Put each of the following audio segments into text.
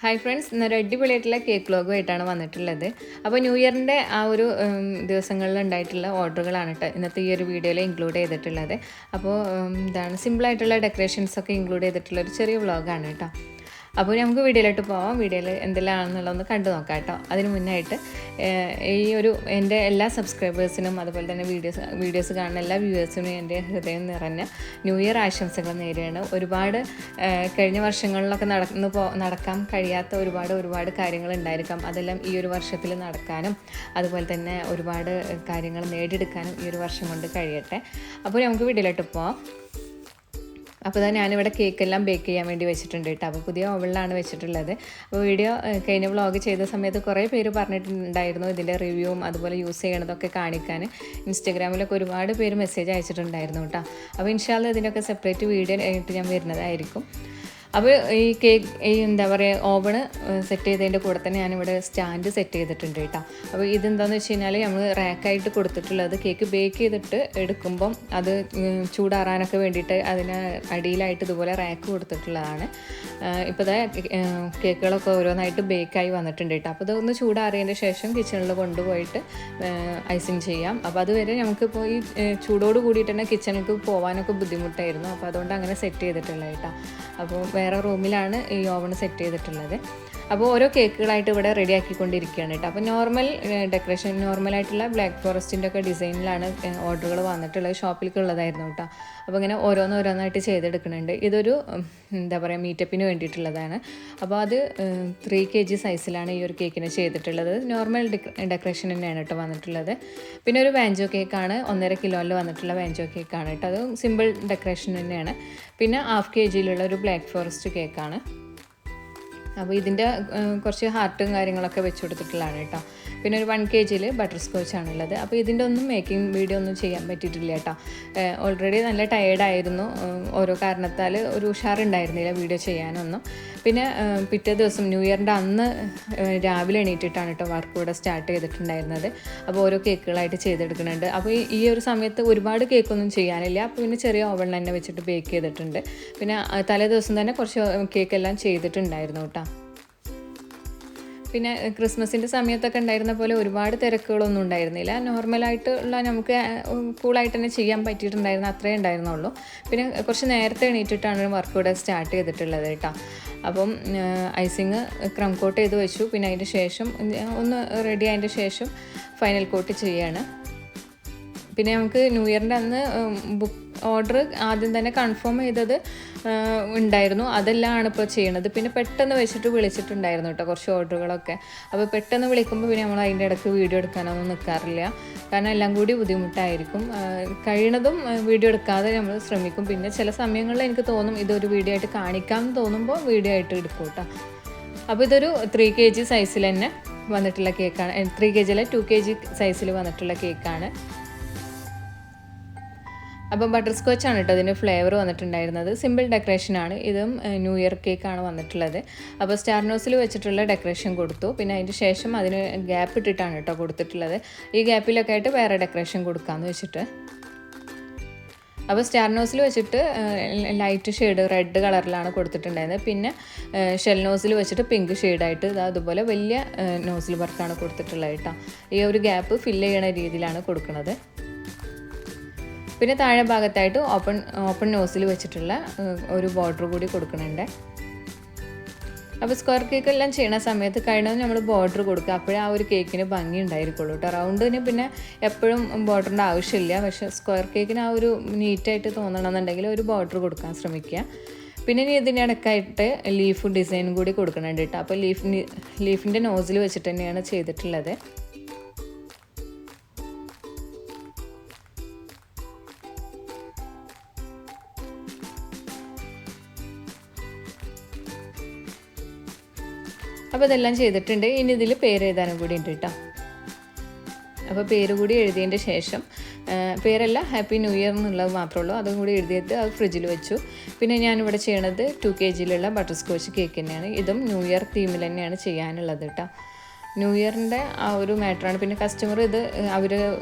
Hi friends, ഇന്നൊരു അടിപൊളിയായിട്ടുള്ള cake വ്ലോഗുമായിട്ടാണ് വന്നിട്ടുള്ളത്. അപ്പോൾ ന്യൂ ഇയറിൻ്റെ ആ ഒരു ദിവസങ്ങളിൽ ഉണ്ടായിട്ടുള്ള ഓർഡറുകളാണ് കേട്ടോ ഇന്നത്തെ ഈ ഒരു വീഡിയോയിൽ ഇൻക്ലൂഡ് ചെയ്തിട്ടുള്ളത്. അപ്പോൾ സിമ്പിളായിട്ടുള്ള ഡെക്കറേഷൻസൊക്കെ ഇൻക്ലൂഡ് ചെയ്തിട്ടുള്ള ഒരു ചെറിയ വ്ലോഗാണ് കേട്ടോ. അപ്പോൾ നമുക്ക് വീഡിയോയിലോട്ട് പോവാം. വീഡിയോയിൽ എന്തെല്ലാമാണെന്നുള്ളതൊന്ന് കണ്ടു നോക്കാം കേട്ടോ. അതിന് മുന്നായിട്ട് ഈ ഒരു എൻ്റെ എല്ലാ സബ്സ്ക്രൈബേഴ്സിനും അതുപോലെ തന്നെ വീഡിയോസ് കാണുന്ന എല്ലാ വ്യൂവേഴ്സിനും എൻ്റെ ഹൃദയം നിറഞ്ഞ ന്യൂ ഇയർ ആശംസകൾ നേരെയാണ്. ഒരുപാട് കഴിഞ്ഞ വർഷങ്ങളിലൊക്കെ നടക്കാൻ കഴിയാത്ത ഒരുപാട് കാര്യങ്ങൾ ഉണ്ടായിരിക്കാം. അതെല്ലാം ഈ ഒരു വർഷത്തിൽ നടക്കാനും അതുപോലെ തന്നെ ഒരുപാട് കാര്യങ്ങൾ നേടിയെടുക്കാനും ഈ ഒരു വർഷം കൊണ്ട് കഴിയട്ടെ. അപ്പോൾ നമുക്ക് വീഡിയോയിലോട്ട് പോവാം. അപ്പോൾ ഞാനിവിടെ കേക്കെല്ലാം ബേക്ക് ചെയ്യാൻ വേണ്ടി വെച്ചിട്ടുണ്ട് കേട്ടോ. അപ്പോൾ പുതിയ ഓവനിലാണ് വെച്ചിട്ടുള്ളത്. അപ്പോൾ വീഡിയോ കഴിഞ്ഞ വ്ളോഗ് ചെയ്ത സമയത്ത് കുറേ പേര് പറഞ്ഞിട്ടുണ്ടായിരുന്നു ഇതിൻ്റെ റിവ്യൂവും അതുപോലെ യൂസ് ചെയ്യണതൊക്കെ കാണിക്കാൻ. ഇൻസ്റ്റാഗ്രാമിലൊക്കെ ഒരുപാട് പേര് മെസ്സേജ് അയച്ചിട്ടുണ്ടായിരുന്നു കേട്ടോ. അപ്പോൾ ഇൻഷാ അല്ലാഹ് ഇതിനൊക്കെ സെപ്പറേറ്റ് വീഡിയോ ആയിട്ട് ഞാൻ വരുന്നതായിരിക്കും. അപ്പോൾ ഈ കേക്ക് ഓവണ് സെറ്റ് ചെയ്തതിൻ്റെ കൂടെ തന്നെ ഞാനിവിടെ സ്റ്റാൻഡ് സെറ്റ് ചെയ്തിട്ടുണ്ട് കേട്ടോ. അപ്പോൾ ഇതെന്താണെന്ന് വെച്ച് കഴിഞ്ഞാൽ നമ്മൾ റാക്കായിട്ട് കൊടുത്തിട്ടുള്ളത് കേക്ക് ബേക്ക് ചെയ്തിട്ട് എടുക്കുമ്പം അത് ചൂടാറാനൊക്കെ വേണ്ടിയിട്ട് അതിന് അടിയിലായിട്ട് ഇതുപോലെ റാക്ക് കൊടുത്തിട്ടുള്ളതാണ്. ഇപ്പോൾ കേക്കുകളൊക്കെ ഓരോന്നായിട്ട് ബേക്കായി വന്നിട്ടുണ്ട് കേട്ടോ. അപ്പോൾ ഇതൊന്ന് ചൂടാറിയതിൻ്റെ ശേഷം കിച്ചണിൽ കൊണ്ടുപോയിട്ട് ഐസിങ് ചെയ്യാം. അപ്പോൾ അതുവരെ നമുക്കിപ്പോൾ ഈ ചൂടോട് കൂടിയിട്ട് തന്നെ കിച്ചണിലേക്ക് പോകാനൊക്കെ ബുദ്ധിമുട്ടായിരുന്നു. അപ്പോൾ അതുകൊണ്ട് അങ്ങനെ സെറ്റ് ചെയ്തിട്ടുള്ളത് കേട്ടോ. അപ്പോൾ വേറെ റൂമിലാണ് ഈ ഓവൺ സെറ്റ് ചെയ്തിട്ടുള്ളത്. അപ്പോൾ ഓരോ കേക്കുകളായിട്ട് ഇവിടെ റെഡി ആക്കിക്കൊണ്ടിരിക്കുകയാണ് കേട്ടോ. അപ്പോൾ നോർമലായിട്ടുള്ള ബ്ലാക്ക് ഫോറസ്റ്റിൻ്റെ ഒക്കെ ഡിസൈനിലാണ് ഓർഡറുകൾ വന്നിട്ടുള്ളത്. ഷോപ്പിലേക്ക് ഉള്ളതായിരുന്നു കേട്ടോ. അപ്പോൾ ഇങ്ങനെ ഓരോന്നായിട്ട് ചെയ്തെടുക്കുന്നുണ്ട്. ഇതൊരു മീറ്റപ്പിന് വേണ്ടിയിട്ടുള്ളതാണ്. അപ്പോൾ അത് 3 kg സൈസിലാണ് ഈ ഒരു കേക്കിന് ചെയ്തിട്ടുള്ളത്. നോർമൽ ഡെക്കറേഷൻ തന്നെയാണ് കേട്ടോ വന്നിട്ടുള്ളത്. പിന്നെ ഒരു വാഞ്ചോ കേക്കാണ്, 1.5 കിലോയിൽ വന്നിട്ടുള്ള വാഞ്ചോ കേക്കാണ് കേട്ടോ. അത് സിമ്പിൾ ഡെക്കറേഷൻ തന്നെയാണ്. പിന്നെ 1/2 kg ഒരു ബ്ലാക്ക് ഫോറസ്റ്റ് കേക്കാണ്. അപ്പോൾ ഇതിൻ്റെ കുറച്ച് ഹാർട്ടും കാര്യങ്ങളൊക്കെ വെച്ച് കൊടുത്തിട്ടുള്ളതാണ് കേട്ടോ. പിന്നെ ഒരു 1 kg ബട്ടർ സ്കോച്ച് ആണുള്ളത്. അപ്പോൾ ഇതിൻ്റെ ഒന്നും മേക്കിംഗ് വീഡിയോ ഒന്നും ചെയ്യാൻ പറ്റിയിട്ടില്ല കേട്ടോ. ഓൾറെഡി നല്ല ടയേർഡായിരുന്നു. ഓരോ കാരണത്താൽ ഒരു ഉഷാറുണ്ടായിരുന്നില്ല വീഡിയോ ചെയ്യാനൊന്നും. പിന്നെ പിറ്റേ ദിവസം ന്യൂ ഇയറിൻ്റെ അന്ന് രാവിലെ എണീറ്റിട്ടാണ് കേട്ടോ വർക്ക് ഇവിടെ സ്റ്റാർട്ട് ചെയ്തിട്ടുണ്ടായിരുന്നത്. അപ്പോൾ ഓരോ കേക്കുകളായിട്ട് ചെയ്തെടുക്കുന്നുണ്ട്. അപ്പോൾ ഈ ഒരു സമയത്ത് ഒരുപാട് കേക്കൊന്നും ചെയ്യാനില്ല. അപ്പോൾ പിന്നെ ചെറിയ ഓവനിൽ തന്നെ വെച്ചിട്ട് ബേക്ക് ചെയ്തിട്ടുണ്ട്. പിന്നെ തലേ ദിവസം തന്നെ കുറച്ച് കേക്കെല്ലാം ചെയ്തിട്ടുണ്ടായിരുന്നു കേട്ടോ. പിന്നെ ക്രിസ്മസിൻ്റെ സമയത്തൊക്കെ ഉണ്ടായിരുന്ന പോലെ ഒരുപാട് തിരക്കുകളൊന്നും ഉണ്ടായിരുന്നില്ല. നോർമലായിട്ടുള്ള നമുക്ക് കൂളായിട്ട് തന്നെ ചെയ്യാൻ പറ്റിയിട്ടുണ്ടായിരുന്നു, അത്രേ ഉണ്ടായിരുന്നുള്ളൂ. പിന്നെ കുറച്ച് നേരത്തെ എണീറ്റിട്ടാണ് വർക്ക് ഇവിടെ സ്റ്റാർട്ട് ചെയ്തിട്ടുള്ളത് കേട്ടോ. അപ്പം ഐസിങ് ക്രം കോട്ട് ചെയ്ത് വെച്ചു. പിന്നെ അതിൻ്റെ ശേഷം ഒന്ന് റെഡി ആയതിൻ്റെ ശേഷം ഫൈനൽ കോട്ട് ചെയ്യാണ്. പിന്നെ നമുക്ക് ന്യൂ ഇയറിൻ്റെ അന്ന് ഓർഡർ ആദ്യം തന്നെ കൺഫേം ചെയ്തത് ഉണ്ടായിരുന്നു. അതെല്ലാമാണ് ഇപ്പോൾ ചെയ്യണത്. പിന്നെ പെട്ടെന്ന് വെച്ചിട്ട് വിളിച്ചിട്ടുണ്ടായിരുന്നു കേട്ടോ കുറച്ച് ഓർഡറുകളൊക്കെ. അപ്പോൾ പെട്ടെന്ന് വിളിക്കുമ്പോൾ പിന്നെ നമ്മൾ അതിൻ്റെ ഇടയ്ക്ക് വീഡിയോ എടുക്കാനൊന്നും നിൽക്കാറില്ല. കാരണം എല്ലാം കൂടി ബുദ്ധിമുട്ടായിരിക്കും. കഴിയണതും വീഡിയോ എടുക്കാതെ നമ്മൾ ശ്രമിക്കും. പിന്നെ ചില സമയങ്ങളിൽ എനിക്ക് തോന്നും ഇതൊരു വീഡിയോ ആയിട്ട് കാണിക്കാമെന്ന് തോന്നുമ്പോൾ വീഡിയോ ആയിട്ട് എടുക്കും കേട്ടോ. അപ്പോൾ ഇതൊരു 3 kg സൈസിൽ തന്നെ വന്നിട്ടുള്ള കേക്കാണ്. 3 kg അല്ല 2 kg സൈസിൽ വന്നിട്ടുള്ള കേക്കാണ്. അപ്പോൾ ബട്ടർ സ്കോച്ചാണ് കേട്ടോ അതിന് ഫ്ലേവർ വന്നിട്ടുണ്ടായിരുന്നത്. സിമ്പിൾ ഡെക്കറേഷനാണ്. ഇതും ന്യൂ ഇയർ കേക്കാണ് വന്നിട്ടുള്ളത്. അപ്പോൾ സ്റ്റാർ നോസിൽ വെച്ചിട്ടുള്ള ഡെക്കറേഷൻ കൊടുത്തു. പിന്നെ അതിന് ശേഷം അതിന് ഗ്യാപ്പ് ഇട്ടിട്ടാണ് കേട്ടോ കൊടുത്തിട്ടുള്ളത്. ഈ ഗ്യാപ്പിലൊക്കെ ആയിട്ട് വേറെ ഡെക്കറേഷൻ കൊടുക്കാമെന്ന് വെച്ചിട്ട്. അപ്പോൾ സ്റ്റാർ നോസിൽ വെച്ചിട്ട് ലൈറ്റ് ഷെയ്ഡ് റെഡ് കളറിലാണ് കൊടുത്തിട്ടുണ്ടായിരുന്നത്. പിന്നെ ഷെൽ നോസിൽ വെച്ചിട്ട് പിങ്ക് ഷെയ്ഡായിട്ട് അതുപോലെ വലിയ നോസിൽ വർക്കാണ് കൊടുത്തിട്ടുള്ളത് കേട്ടോ. ഈ ഒരു ഗ്യാപ്പ് ഫില്ല് ചെയ്യണ രീതിയിലാണ് കൊടുക്കുന്നത്. പിന്നെ താഴെ ഭാഗത്തായിട്ട് ഓപ്പൺ നോസിൽ വെച്ചിട്ടുള്ള ഒരു ബോർഡർ കൂടി കൊടുക്കുന്നുണ്ട്. അപ്പോൾ സ്ക്വയർ കേക്ക് എല്ലാം ചെയ്യണ സമയത്ത് കഴിയുന്നത് നമ്മൾ ബോർഡർ കൊടുക്കുക. അപ്പോഴേ ആ ഒരു കേക്കിന് ഭംഗി ഉണ്ടായിരിക്കുള്ളൂ കേട്ടോ. റൗണ്ടിന് പിന്നെ എപ്പോഴും ബോർഡറിൻ്റെ ആവശ്യമില്ല. പക്ഷേ സ്ക്വയർ കേക്കിന് ആ ഒരു നീറ്റായിട്ട് തോന്നണമെന്നുണ്ടെങ്കിൽ ഒരു ബോർഡർ കൊടുക്കാൻ ശ്രമിക്കുക. പിന്നെ ഇനി ഇതിൻ്റെ ഇടയ്ക്കായിട്ട് ലീഫ് ഡിസൈൻ കൂടി കൊടുക്കുന്നുണ്ട് കേട്ടോ. അപ്പോൾ ലീഫിൻ്റെ നോസിൽ വെച്ചിട്ട് തന്നെയാണ് ചെയ്തിട്ടുള്ളത്. അപ്പോൾ ഇതെല്ലാം ചെയ്തിട്ടുണ്ട്. ഇനി ഇതിൽ പേര് എഴുതാനും കൂടി ഉണ്ട് കേട്ടോ. അപ്പോൾ പേര് കൂടി എഴുതിയതിൻ്റെ ശേഷം പേരല്ല ഹാപ്പി ന്യൂ ഇയർ എന്നുള്ളത് മാത്രമേ ഉള്ളൂ. അതും കൂടി എഴുതിയിട്ട് അത് ഫ്രിഡ്ജിൽ വെച്ചു. പിന്നെ ഞാനിവിടെ ചെയ്യണത് 2 kg ബട്ടർ സ്കോച്ച് കേക്ക് തന്നെയാണ്. ഇതും ന്യൂ ഇയർ തീമിൽ തന്നെയാണ് ചെയ്യാനുള്ളത് കേട്ടോ. ന്യൂ ഇയറിൻ്റെ ആ ഒരു മാറ്ററാണ്. പിന്നെ കസ്റ്റമർ ഇത് അവർ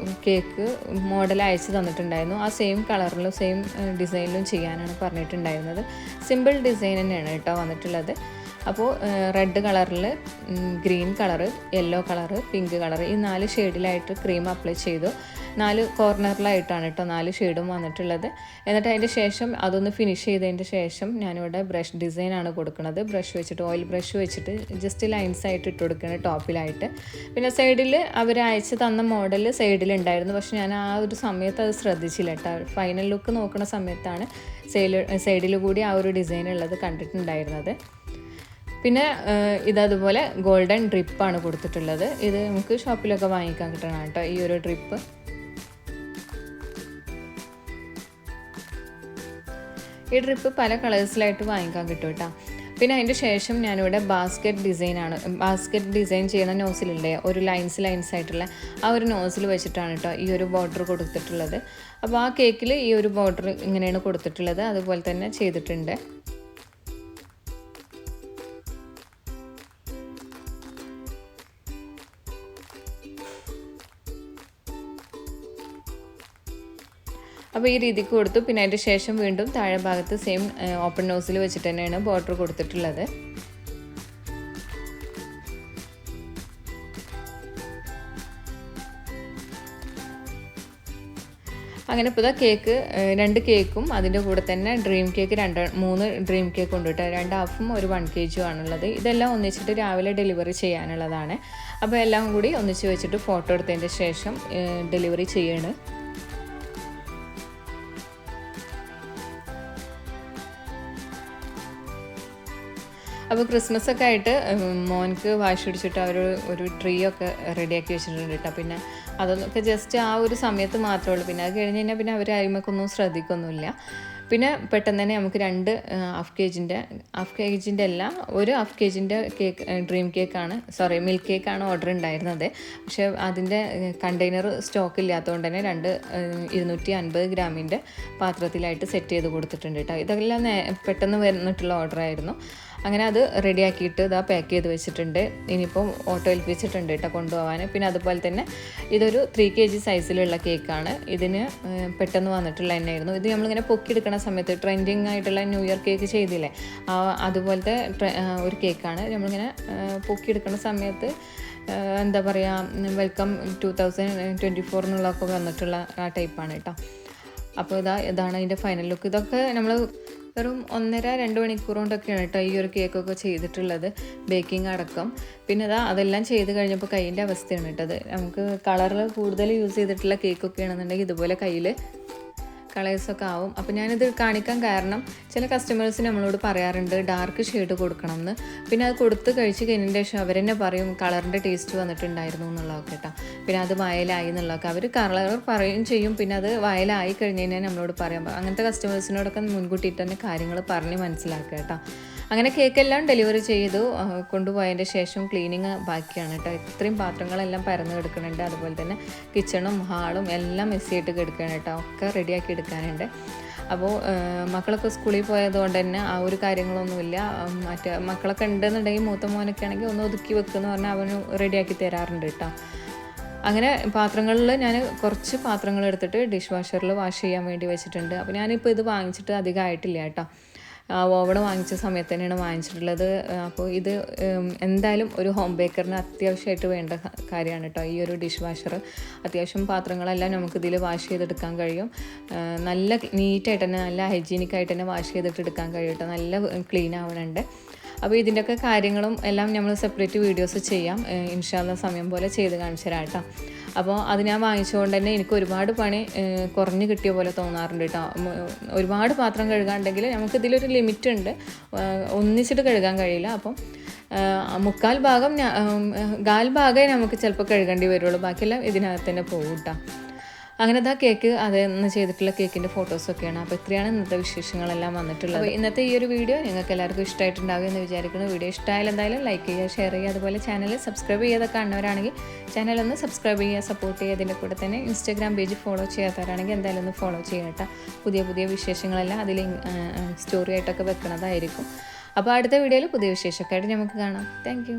കേക്ക് മോഡൽ അയച്ച് തന്നിട്ടുണ്ടായിരുന്നു. ആ സെയിം കളറിലും സെയിം ഡിസൈനിലും ചെയ്യാനാണ് പറഞ്ഞിട്ടുണ്ടായിരുന്നത്. സിമ്പിൾ ഡിസൈൻ തന്നെയാണ് കേട്ടോ വന്നിട്ടുള്ളത്. അപ്പോൾ റെഡ് കളറിൽ, green colour, yellow colour, pink colour, ഈ 4 ഷെയ്ഡിലായിട്ട് ക്രീം അപ്ലൈ ചെയ്തു. 4 കോർണറിലായിട്ടാണ് കേട്ടോ 4 ഷെയ്ഡും വന്നിട്ടുള്ളത്. എന്നിട്ട് അതിൻ്റെ ശേഷം അതൊന്ന് ഫിനിഷ് ചെയ്തതിൻ്റെ ശേഷം ഞാനിവിടെ ബ്രഷ് ഡിസൈനാണ് കൊടുക്കുന്നത്. ബ്രഷ് വെച്ചിട്ട്, ഓയിൽ ബ്രഷ് വെച്ചിട്ട് ജസ്റ്റ് ലൈൻസ് ആയിട്ട് ഇട്ട് കൊടുക്കുകയാണ് ടോപ്പിലായിട്ട്. പിന്നെ സൈഡിൽ അവർ അയച്ച് തന്ന മോഡൽ സൈഡിലുണ്ടായിരുന്നു, പക്ഷെ ഞാൻ ആ ഒരു സമയത്ത് അത് ശ്രദ്ധിച്ചില്ല കേട്ടോ. ഫൈനൽ ലുക്ക് നോക്കുന്ന സമയത്താണ് സൈഡിൽ കൂടി ആ ഒരു ഡിസൈൻ ഉള്ളത് കണ്ടിട്ടുണ്ടായിരുന്നത്. പിന്നെ ഇതതുപോലെ ഗോൾഡൻ ഡ്രിപ്പാണ് കൊടുത്തിട്ടുള്ളത്. ഇത് നമുക്ക് ഷോപ്പിലൊക്കെ വാങ്ങിക്കാൻ കിട്ടണം കേട്ടോ ഈ ഒരു ഡ്രിപ്പ്. ഈ ഡ്രിപ്പ് പല കളേഴ്സിലായിട്ട് വാങ്ങിക്കാൻ കിട്ടും കേട്ടോ. പിന്നെ അതിൻ്റെ ശേഷം ഞാനിവിടെ ബാസ്ക്കറ്റ് ഡിസൈൻ ചെയ്യുന്ന നോസിലില്ലേ, ഒരു ലൈൻസ് ആയിട്ടുള്ള ആ ഒരു നോസിൽ വെച്ചിട്ടാണ് കേട്ടോ ഈ ഒരു ബോർഡർ കൊടുത്തിട്ടുള്ളത്. അപ്പോൾ ആ കേക്കിൽ ഈ ഒരു ബോർഡർ ഇങ്ങനെയാണ് കൊടുത്തിട്ടുള്ളത്, അതുപോലെ തന്നെ ചെയ്തിട്ടുണ്ട്. അപ്പോൾ ഈ രീതിക്ക് കൊടുത്തു. പിന്നെ അതിൻ്റെ ശേഷം വീണ്ടും താഴെ ഭാഗത്ത് സെയിം ഓപ്പൺ നോസിൽ വെച്ചിട്ട് തന്നെയാണ് ബോർഡർ കൊടുത്തിട്ടുള്ളത്. അങ്ങനെ ഇപ്പോൾ കേക്ക് 2 കേക്കും അതിൻ്റെ കൂടെ തന്നെ ഡ്രീം കേക്ക് 3 ഡ്രീം കേക്ക് ഉണ്ട് കേട്ടോ. 2 ഹാഫും ഒരു 1 kg ആണുള്ളത്. ഇതെല്ലാം ഒന്നിച്ചിട്ട് രാവിലെ ഡെലിവറി ചെയ്യാനുള്ളതാണ്. അപ്പോൾ എല്ലാം കൂടി ഒന്നിച്ച് വെച്ചിട്ട് ഫോട്ടോ എടുത്തതിൻ്റെ ശേഷം ഡെലിവറി ചെയ്യാണ്. അപ്പോൾ ക്രിസ്മസ് ഒക്കെ ആയിട്ട് മോൻക്ക് വാശി പിടിച്ചിട്ട് അവർ ഒരു ട്രീ ഒക്കെ റെഡിയാക്കി വെച്ചിട്ടുണ്ട് കേട്ടോ. പിന്നെ അതൊക്കെ ജസ്റ്റ് ആ ഒരു സമയത്ത് മാത്രമേ ഉള്ളൂ. പിന്നെ അത് കഴിഞ്ഞ് കഴിഞ്ഞാൽ പിന്നെ അവർ അരിമക്കൊന്നും ശ്രദ്ധിക്കൊന്നുമില്ല. പിന്നെ പെട്ടെന്ന് തന്നെ നമുക്ക് 2 ഹാഫ് കേജിൻ്റെ അല്ല, ഒരു ഹാഫ് കേജിൻ്റെ കേക്ക് ഡ്രീം കേക്കാണ്, മിൽക്ക് കേക്കാണ് ഓർഡർ ഉണ്ടായിരുന്നത്. പക്ഷേ അതിൻ്റെ കണ്ടെയ്നർ സ്റ്റോക്ക് ഇല്ലാത്തതുകൊണ്ട് തന്നെ 2 250 ഗ്രാമിൻ്റെ പാത്രത്തിലായിട്ട് സെറ്റ് ചെയ്ത് കൊടുത്തിട്ടുണ്ട് കേട്ടോ. ഇതെല്ലാം പെട്ടെന്ന് വന്നിട്ടുള്ള ഓർഡറായിരുന്നു. അങ്ങനെ അത് റെഡിയാക്കിയിട്ട് ഇതാ പാക്ക് ചെയ്ത് വെച്ചിട്ടുണ്ട്. ഇനിയിപ്പോൾ ഓട്ടോ ഏൽപ്പിച്ചിട്ടുണ്ട് കേട്ടോ കൊണ്ടുപോകാൻ. പിന്നെ അതുപോലെ തന്നെ ഇതൊരു 3 kg സൈസിലുള്ള കേക്കാണ്. ഇതിന് പെട്ടെന്ന് വന്നിട്ടുള്ള തന്നെയായിരുന്നു. ഇത് നമ്മളിങ്ങനെ പൊക്കിയെടുക്കുന്ന സമയത്ത് ട്രെൻഡിങ് ആയിട്ടുള്ള ന്യൂ ഇയർ കേക്ക് ചെയ്തില്ലേ, അതുപോലത്തെ ഒരു കേക്കാണ്. നമ്മളിങ്ങനെ പൊക്കിയെടുക്കുന്ന സമയത്ത് എന്താ പറയുക, വെൽക്കം 2024 എന്നുള്ളതൊക്കെ വന്നിട്ടുള്ള ആ ടൈപ്പാണ് കേട്ടോ. അപ്പോൾ ഇതാണ് അതിൻ്റെ ഫൈനൽ ലുക്ക്. ഇതൊക്കെ നമ്മൾ വെറും 1.5-2 മണിക്കൂർ കൊണ്ടൊക്കെയാണ് കേട്ടോ ഈ ഒരു കേക്കൊക്കെ ചെയ്തിട്ടുള്ളത്, ബേക്കിംഗ് അടക്കം. പിന്നെ അതെല്ലാം ചെയ്ത് കഴിഞ്ഞപ്പോൾ കയ്യിൻ്റെ അവസ്ഥയാണ് കേട്ടത്. നമുക്ക് കളറിൽ കൂടുതൽ യൂസ് ചെയ്തിട്ടുള്ള കേക്കൊക്കെ ആണെന്നുണ്ടെങ്കിൽ ഇതുപോലെ കയ്യിൽ കളേഴ്സൊക്കെ ആവും. അപ്പോൾ ഞാനിത് കാണിക്കാൻ കാരണം ചില കസ്റ്റമേഴ്സ് നമ്മളോട് പറയാറുണ്ട് ഡാർക്ക് ഷെയ്ഡ് കൊടുക്കണം എന്ന്. പിന്നെ അത് കൊടുത്ത് കഴിച്ച് കഴിഞ്ഞതിന് ശേഷം അവർ തന്നെ പറയും കളറിൻ്റെ ടേസ്റ്റ് വന്നിട്ടുണ്ടായിരുന്നു എന്നുള്ളതൊക്കെ കേട്ടോ. പിന്നെ അത് വയലായി എന്നുള്ളതൊക്കെ അവർ കളർ പറയുകയും ചെയ്യും. പിന്നെ അത് വയലായി കഴിഞ്ഞ് കഴിഞ്ഞാൽ നമ്മളോട് പറയാം. അങ്ങനത്തെ കസ്റ്റമേഴ്സിനോടൊക്കെ മുൻകൂട്ടിയിട്ട് തന്നെ കാര്യങ്ങൾ പറഞ്ഞ് മനസ്സിലാക്കുക കേട്ടോ. അങ്ങനെ കേക്കെല്ലാം ഡെലിവറി ചെയ്തു കൊണ്ടുപോയതിൻ്റെ ശേഷം ക്ലീനിങ് ബാക്കിയാണ് കേട്ടോ. ഇത്രയും പാത്രങ്ങളെല്ലാം പരന്ന് കിടക്കുന്നുണ്ട്. അതുപോലെ തന്നെ കിച്ചണും ഹാളും എല്ലാം മെസ്സിയായിട്ട് കിടക്കുകയാണ് കേട്ടോ. ഒക്കെ റെഡിയാക്കി എടുക്കാനുണ്ട്. അപ്പോൾ മക്കളൊക്കെ സ്കൂളിൽ പോയതുകൊണ്ട് തന്നെ ആ ഒരു കാര്യങ്ങളൊന്നുമില്ല. മറ്റേ മക്കളൊക്കെ ഉണ്ടെന്നുണ്ടെങ്കിൽ മൂത്ത മോനൊക്കെ ആണെങ്കിൽ ഒന്ന് ഒതുക്കി വെക്കുമെന്ന് പറഞ്ഞാൽ അവന് റെഡിയാക്കി തരാറുണ്ട് കേട്ടോ. അങ്ങനെ പാത്രങ്ങളിൽ ഞാൻ കുറച്ച് പാത്രങ്ങൾ എടുത്തിട്ട് ഡിഷ് വാഷറിൽ വാഷ് ചെയ്യാൻ വേണ്ടി വെച്ചിട്ടുണ്ട്. അപ്പോൾ ഞാനിപ്പോൾ ഇത് വാങ്ങിച്ചിട്ട് അധികമായിട്ടില്ല കേട്ടോ. ഓവൺ വാങ്ങിച്ച സമയത്ത് തന്നെയാണ് വാങ്ങിച്ചിട്ടുള്ളത്. അപ്പോൾ ഇത് എന്തായാലും ഒരു ഹോം ബേക്കറിന് അത്യാവശ്യമായിട്ട് വേണ്ട കാര്യമാണ് കേട്ടോ ഈ ഒരു ഡിഷ് വാഷർ. അത്യാവശ്യം പാത്രങ്ങളെല്ലാം നമുക്കിതിൽ വാഷ് ചെയ്തെടുക്കാൻ കഴിയും. നല്ല നീറ്റായിട്ട് തന്നെ, നല്ല ഹൈജീനിക്കായിട്ട് തന്നെ വാഷ് ചെയ്തിട്ട് എടുക്കാൻ കഴിയും കേട്ടോ. നല്ല ക്ലീൻ ആവുന്നുണ്ട്. അപ്പോൾ ഇതിൻ്റെയൊക്കെ കാര്യങ്ങളും എല്ലാം നമ്മൾ സെപ്പറേറ്റ് വീഡിയോസ് ചെയ്യാം. ഇൻഷാ അല്ലാഹ് സമയം പോലെ ചെയ്ത് കാണിച്ചു തരാം കേട്ടോ. അപ്പോൾ അത് ഞാൻ വാങ്ങിച്ചുകൊണ്ട് തന്നെ എനിക്ക് ഒരുപാട് പണി കുറഞ്ഞ് കിട്ടിയ പോലെ തോന്നാറുണ്ട് കേട്ടോ. ഒരുപാട് പാത്രം കഴുകാണ്ടെങ്കിൽ നമുക്കിതിലൊരു ലിമിറ്റ് ഉണ്ട്, ഒന്നിച്ചിട്ട് കഴുകാൻ കഴിയില്ല. അപ്പം 3/4 ഭാഗം 4 ഭാഗമേ നമുക്ക് ചിലപ്പോൾ കഴുകേണ്ടി വരുള്ളൂ, ബാക്കിയെല്ലാം ഇതിനകത്ത് തന്നെ പോകും കേട്ടോ. അങ്ങനെ കേക്ക് അതെന്ന് ചെയ്തിട്ടുള്ള കേക്കിൻ്റെ ഫോട്ടോസൊക്കെയാണ്. അപ്പോൾ ഇത്രയാണ് ഇന്നത്തെ വിശേഷങ്ങളെല്ലാം വന്നിട്ടുള്ളത്. അപ്പോൾ ഇന്നത്തെ ഈ ഒരു വീഡിയോ നിങ്ങൾക്ക് എല്ലാവർക്കും ഇഷ്ടമായിട്ടുണ്ടാകും എന്ന് വിചാരിക്കുന്നു. വീഡിയോ ഇഷ്ടമായാലും എന്തായാലും ലൈക്ക് ചെയ്യുക, ഷെയർ ചെയ്യുക. അതുപോലെ ചാനൽ സബ്സ്ക്രൈബ് ചെയ്യാതെ കാണുന്നവരാണെങ്കിൽ ചാനലൊന്ന് സബ്സ്ക്രൈബ് ചെയ്യുക, സപ്പോർട്ട് ചെയ്യുക. അതിൻ്റെ കൂടെ തന്നെ ഇൻസ്റ്റാഗ്രാം പേജ് ഫോളോ ചെയ്യാത്തവരാണെങ്കിൽ എന്തായാലും ഒന്ന് ഫോളോ ചെയ്യട്ടെ. പുതിയ വിശേഷങ്ങളെല്ലാം അതിൽ സ്റ്റോറി ആയിട്ടൊക്കെ വെക്കുന്നതായിരിക്കും. അപ്പോൾ അടുത്ത വീഡിയോയിൽ പുതിയ വിശേഷമൊക്കെ ആയിട്ട് നമുക്ക് കാണാം. താങ്ക്